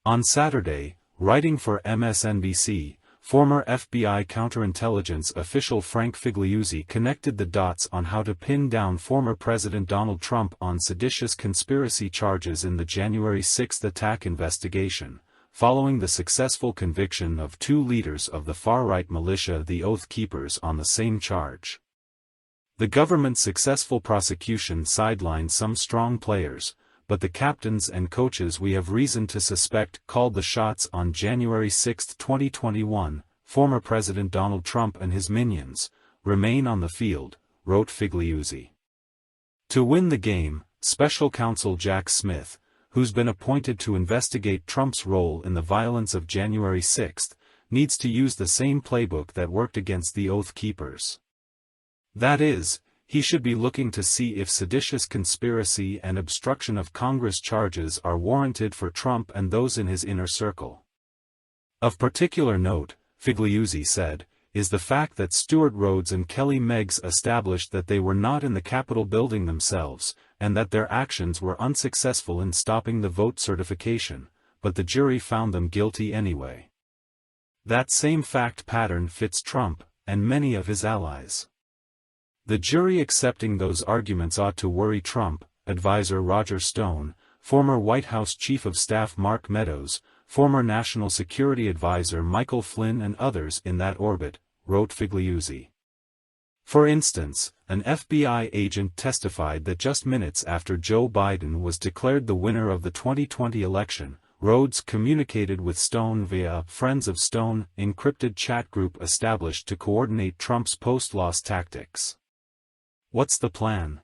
On Saturday, writing for MSNBC, former FBI counterintelligence official Frank Figliuzzi connected the dots on how to pin down former President Donald Trump on seditious conspiracy charges in the January 6 attack investigation, following the successful conviction of two leaders of the far-right militia the Oath Keepers on the same charge. The government's successful prosecution sidelined some strong players, but the captains and coaches we have reason to suspect called the shots on January 6, 2021, former President Donald Trump and his minions, remain on the field, wrote Figliuzzi. To win the game, special counsel Jack Smith, who's been appointed to investigate Trump's role in the violence of January 6, needs to use the same playbook that worked against the Oath Keepers. That is, he should be looking to see if seditious conspiracy and obstruction of Congress charges are warranted for Trump and those in his inner circle. Of particular note, Figliuzzi said, is the fact that Stewart Rhodes and Kelly Meggs established that they were not in the Capitol building themselves, and that their actions were unsuccessful in stopping the vote certification, but the jury found them guilty anyway. That same fact pattern fits Trump, and many of his allies. The jury accepting those arguments ought to worry Trump, advisor Roger Stone, former White House Chief of Staff Mark Meadows, former National Security Advisor Michael Flynn and others in that orbit, wrote Figliuzzi. For instance, an FBI agent testified that just minutes after Joe Biden was declared the winner of the 2020 election, Rhodes communicated with Stone via a Friends of Stone encrypted chat group established to coordinate Trump's post-loss tactics. What's the plan?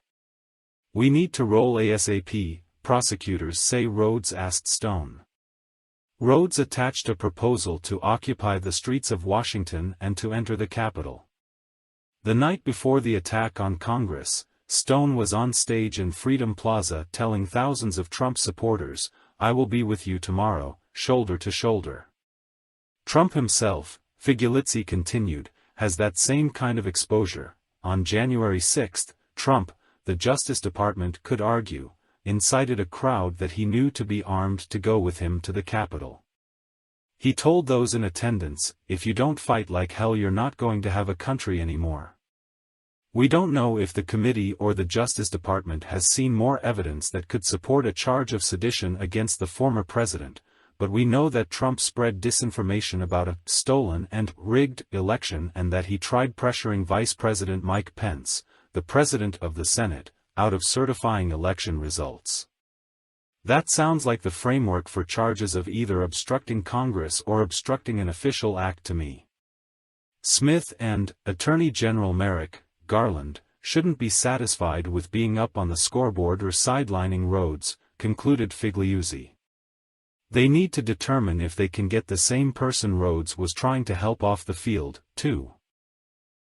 We need to roll ASAP, prosecutors say Rhodes asked Stone. Rhodes attached a proposal to occupy the streets of Washington and to enter the Capitol. The night before the attack on Congress, Stone was on stage in Freedom Plaza telling thousands of Trump supporters, "I will be with you tomorrow, shoulder to shoulder." Trump himself, Figliuzzi continued, has that same kind of exposure. On January 6, Trump, the Justice Department could argue, incited a crowd that he knew to be armed to go with him to the Capitol. He told those in attendance, "If you don't fight like hell, you're not going to have a country anymore." We don't know if the committee or the Justice Department has seen more evidence that could support a charge of sedition against the former president, but we know that Trump spread disinformation about a stolen and rigged election and that he tried pressuring Vice President Mike Pence, the President of the Senate, out of certifying election results. That sounds like the framework for charges of either obstructing Congress or obstructing an official act to me. Smith and Attorney General Merrick Garland shouldn't be satisfied with being up on the scoreboard or sidelining Rhodes, concluded Figliuzzi. They need to determine if they can get the same person Rhodes was trying to help off the field, too.